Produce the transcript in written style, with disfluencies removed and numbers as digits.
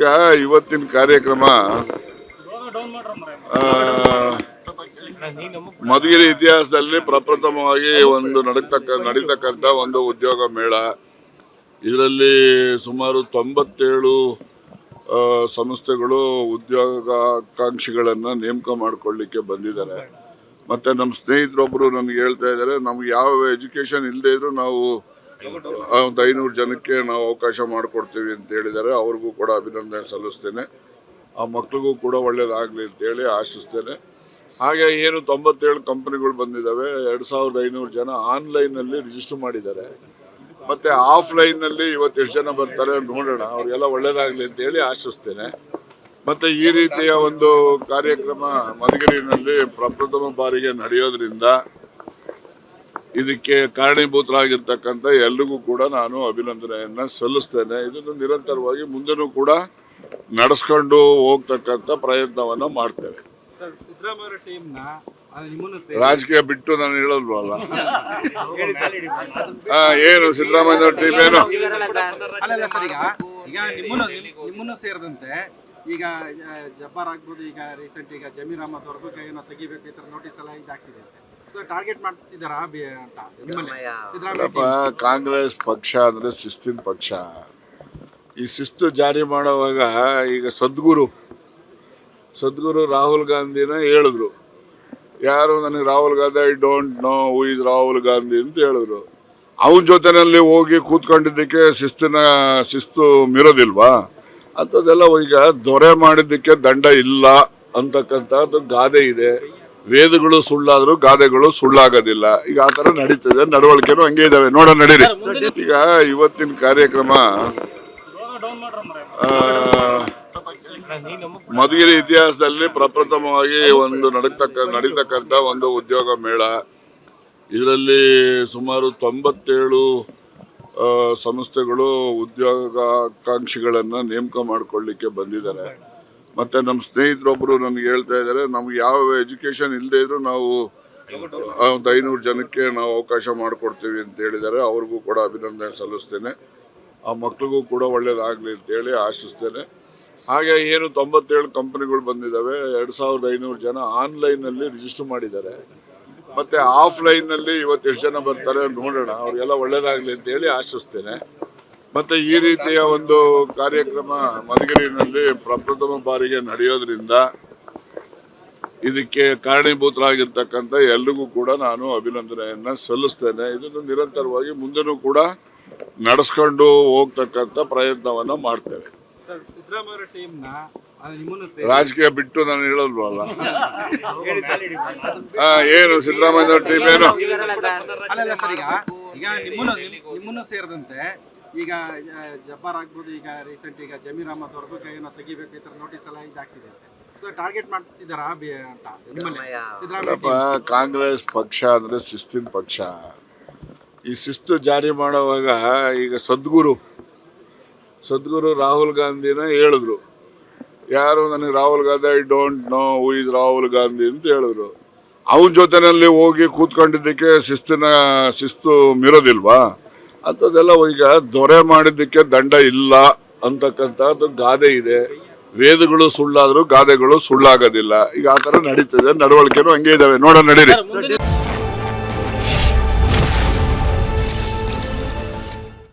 ಈಗ ಇವತ್ತಿನ ಕಾರ್ಯಕ್ರಮ ಮಧುಗಿರಿ ಇತಿಹಾಸದಲ್ಲಿ ಪ್ರಪ್ರಥಮವಾಗಿ ಒಂದು ನಡೀತಕ್ಕಂಥ ಒಂದು ಉದ್ಯೋಗ ಮೇಳ. ಇದರಲ್ಲಿ ಸುಮಾರು 97 ಸಂಸ್ಥೆಗಳು ಉದ್ಯೋಗಾಕಾಂಕ್ಷಿಗಳನ್ನ ನೇಮಕ ಮಾಡ್ಕೊಳ್ಳಿಕ್ಕೆ ಬಂದಿದ್ದಾರೆ. ಮತ್ತೆ ನಮ್ಮ ಸ್ನೇಹಿತರೊಬ್ಬರು ನನಗೆ ಹೇಳ್ತಾ ಇದ್ದಾರೆ, ನಮ್ಗೆ ಯಾವ ಎಜುಕೇಶನ್ ಇಲ್ಲದೆ ಇದ್ರು ನಾವು ಒಂದು 500 ಜನಕ್ಕೆ ನಾವು ಅವಕಾಶ ಮಾಡಿಕೊಡ್ತೀವಿ ಅಂತ ಹೇಳಿದ್ದಾರೆ. ಅವ್ರಿಗೂ ಕೂಡ ಅಭಿನಂದನೆ ಸಲ್ಲಿಸ್ತೇನೆ. ಆ ಮಕ್ಳಿಗೂ ಕೂಡ ಒಳ್ಳೇದಾಗಲಿ ಅಂತೇಳಿ ಆಶಿಸ್ತೇನೆ. ಹಾಗೆ ಏನು 97 ಕಂಪನಿಗಳು ಬಂದಿದ್ದಾವೆ, 2500 ಜನ ಆನ್ಲೈನಲ್ಲಿ ರಿಜಿಸ್ಟರ್ ಮಾಡಿದ್ದಾರೆ. ಮತ್ತೆ ಆಫ್ಲೈನ್ನಲ್ಲಿ ಇವತ್ತು ಎಷ್ಟು ಜನ ಬರ್ತಾರೆ ನೋಡೋಣ. ಅವ್ರಿಗೆಲ್ಲ ಒಳ್ಳೇದಾಗಲಿ ಅಂತೇಳಿ ಆಶಿಸ್ತೇನೆ. ಮತ್ತೆ ಈ ರೀತಿಯ ಒಂದು ಕಾರ್ಯಕ್ರಮ ಮಧುಗಿರಿನಲ್ಲಿ ಪ್ರಪ್ರಥಮ ಬಾರಿಗೆ ನಡೆಯೋದ್ರಿಂದ ಇದಕ್ಕೆ ಕಾರಣೀಭೂತರಾಗಿರ್ತಕ್ಕಂಥ ಎಲ್ರಿಗೂ ಕೂಡ ನಾನು ಅಭಿನಂದನೆಯನ್ನ ಸಲ್ಲಿಸ್ತೇನೆ. ಇದನ್ನು ನಿರಂತರವಾಗಿ ಮುಂದೆನೂ ಕೂಡ ನಡೆಸ್ಕೊಂಡು ಹೋಗ್ತಕ್ಕಂಥ ಪ್ರಯತ್ನವನ್ನ ಮಾಡ್ತೇವೆ. ರಾಜಕೀಯ ಬಿಟ್ಟು ನಾನು ಹೇಳಲ್ವಲ್ಲ. ಏನು ಸಿದ್ದರಾಮಯ್ಯ ಟೀಮ್ ಏನು ನಿಮ್ಮನ್ನು ಸೇರಿದಂತೆ ಈಗ ಜಬ್ಬಾರ್ ಆಗ್ಬೋದು, ಈಗ ರೀಸೆಂಟ್ ಈಗ ಜಮೀರ್ ಅಹಮದ್ ಅವ್ರಿಗೂ ಏನೋ ತೆಗಿಬೇಕು ಈ ತರ ನೋಟಿಸ್ ಎಲ್ಲ ಇದಾಗ್ತಿದೆ. ಸೊ ಟಾರ್ಗೆಟ್ ಮಾಡ್ತಿದ್ದಾರಾ ಅಂತ ನಿಮ್ಮಲ್ಲಿ? ಕಾಂಗ್ರೆಸ್ ಪಕ್ಷ ಅಂದ್ರೆ ಶಿಸ್ತಿನ ಪಕ್ಷ. ಈ ಶಿಸ್ತು ಜಾರಿ ಮಾಡುವಾಗ ಈಗ ಸದ್ಗುರು ರಾಹುಲ್ ಗಾಂಧಿನ ಹೇಳಿದ್ರು. ಯಾರು ನನಗೆ Rahul Gandhi I don't know who is Rahul Gandhi ಅಂತ ಹೇಳಿದ್ರು. ಅವನ ಜೊತೆನಲ್ಲಿ ಹೋಗಿ ಕೂತ್ಕೊಂಡಿದ್ದಕ್ಕೆ ಶಿಸ್ತು ಮೀರೋದಿಲ್ವಾ? ಅಂಥದ್ದೆಲ್ಲ ಈಗ ದೊರೆ ಮಾಡಿದ್ದಕ್ಕೆ ದಂಡ ಇಲ್ಲ ಅಂತಕ್ಕಂಥದ್ದು ಗಾದೆ ಇದೆ. ವೇದಗಳು ಸುಳ್ಳಾದ್ರೂ ಗಾದೆಗಳು ಸುಳ್ಳಾಗೋದಿಲ್ಲ. ಈಗ ಆ ಥರ ನಡೀತಿದೆ, ನಡವಳಿಕೆನೂ ಹಂಗೆ ಇದಾವೆ. ನೋಡೋಣ ನಡೀರಿ. ಈಗ ಇವತ್ತಿನ ಕಾರ್ಯಕ್ರಮ ಮಧುಗಿರಿ ಇತಿಹಾಸದಲ್ಲಿ ಪ್ರಪ್ರಥಮವಾಗಿ ಒಂದು ನಡೀತಕ್ಕಂಥ ಒಂದು ಉದ್ಯೋಗ ಮೇಳ. ಇದರಲ್ಲಿ ಸುಮಾರು 97 ಸಂಸ್ಥೆಗಳು ಉದ್ಯೋಗಾಕಾಂಕ್ಷಿಗಳನ್ನ ನೇಮಕ ಮಾಡ್ಕೊಳ್ಳಿಕ್ಕೆ ಬಂದಿದ್ದಾರೆ. ಮತ್ತೆ ನಮ್ಮ ಸ್ನೇಹಿತರೊಬ್ಬರು ನನಗೆ ಹೇಳ್ತಾ ಇದ್ದಾರೆ, ನಮ್ಗೆ ಯಾವ ಎಜುಕೇಶನ್ ಇಲ್ಲದೆ ಇದ್ರು ನಾವು ಒಂದು 500 ಜನಕ್ಕೆ ನಾವು ಅವಕಾಶ ಮಾಡಿಕೊಡ್ತೀವಿ ಅಂತ ಹೇಳಿದ್ದಾರೆ. ಅವ್ರಿಗೂ ಕೂಡ ಅಭಿನಂದನೆ ಸಲ್ಲಿಸ್ತೇನೆ. ಆ ಮಕ್ಳಿಗೂ ಕೂಡ ಒಳ್ಳೇದಾಗಲಿ ಅಂತೇಳಿ ಆಶಿಸ್ತೇನೆ. ಹಾಗೆ ಏನು 97 ಕಂಪನಿಗಳು ಬಂದಿದ್ದಾವೆ, 2500 ಜನ ಆನ್ಲೈನಲ್ಲಿ ರಿಜಿಸ್ಟರ್ ಮಾಡಿದ್ದಾರೆ. ಮತ್ತೆ ಆಫ್ಲೈನ್ನಲ್ಲಿ ಇವತ್ತು ಎಷ್ಟು ಜನ ಬರ್ತಾರೆ ನೋಡೋಣ. ಅವ್ರಿಗೆಲ್ಲ ಒಳ್ಳೇದಾಗಲಿ ಅಂತೇಳಿ ಆಶಿಸ್ತೇನೆ. ಮತ್ತೆ ಈ ರೀತಿಯ ಒಂದು ಕಾರ್ಯಕ್ರಮ ಮಧುಗಿರಿನಲ್ಲಿ ಪ್ರಪ್ರಥಮ ಬಾರಿಗೆ ನಡೆಯೋದ್ರಿಂದ ಇದಕ್ಕೆ ಕಾರಣೀಭೂತರಾಗಿರ್ತಕ್ಕಂಥ ಎಲ್ರಿಗೂ ಕೂಡ ನಾನು ಅಭಿನಂದನೆಯನ್ನ ಸಲ್ಲಿಸ್ತೇನೆ. ಇದನ್ನು ನಿರಂತರವಾಗಿ ಮುಂದೆನೂ ಕೂಡ ನಡೆಸ್ಕೊಂಡು ಹೋಗ್ತಕ್ಕಂಥ ಪ್ರಯತ್ನವನ್ನ ಮಾಡ್ತೇವೆ. ರಾಜಕೀಯ ಬಿಟ್ಟು ನಾನು ಹೇಳಲ್ವಲ್ಲ. ಏನು ಸಿದ್ದರಾಮಯ್ಯ ಟೀಮ್ ಏನು ಈಗ ನಿಮ್ಮನ್ನು ಸೇರಿದಂತೆ ಈಗ ಜಬ್ಬಾರ್ ಆಗ್ಬೋದು, ಈಗ ರೀಸೆಂಟ್ ಈಗ ಜಮೀರ್ ಅಹಮದ್ ಅವ್ರಿಗೂ ಏನೋ ತೆಗಿಬೇಕು ಈ ತರ ನೋಟಿಸ್ ಎಲ್ಲ ಇದಾಗ್ತಿದೆ. ಸೊ ಟಾರ್ಗೆಟ್ ಮಾಡ್ತಿದ್ದಾರಾ ಅಂತ ನಿಮ್ಮಲ್ಲಿ? ಕಾಂಗ್ರೆಸ್ ಪಕ್ಷ ಅಂದ್ರೆ ಶಿಸ್ತಿನ ಪಕ್ಷ. ಈ ಶಿಸ್ತು ಜಾರಿ ಮಾಡುವಾಗ ಈಗ ಸದ್ಗುರು ರಾಹುಲ್ ಗಾಂಧಿನ ಹೇಳಿದ್ರು. ಯಾರು ನನಗೆ Rahul Gandhi I don't know who is Rahul Gandhi ಅಂತ ಹೇಳಿದ್ರು. ಅವನ ಜೊತೆನಲ್ಲಿ ಹೋಗಿ ಕೂತ್ಕೊಂಡಿದ್ದಕ್ಕೆ ಶಿಸ್ತು ಮೀರೋದಿಲ್ವಾ? ಅಂಥದ್ದೆಲ್ಲ ಈಗ ದೊರೆ ಮಾಡಿದ್ದಕ್ಕೆ ದಂಡ ಇಲ್ಲ ಅಂತಕ್ಕಂಥದ್ದು ಗಾದೆ ಇದೆ. ವೇದಗಳು ಸುಳ್ಳಾದ್ರೂ ಗಾದೆಗಳು ಸುಳ್ಳಾಗೋದಿಲ್ಲ. ಈಗ ಆ ಥರ ನಡೀತಿದೆ, ನಡವಳಿಕೆನೂ ಹಂಗೆ ಇದಾವೆ. ನೋಡೋಣ ನಡೀರಿ.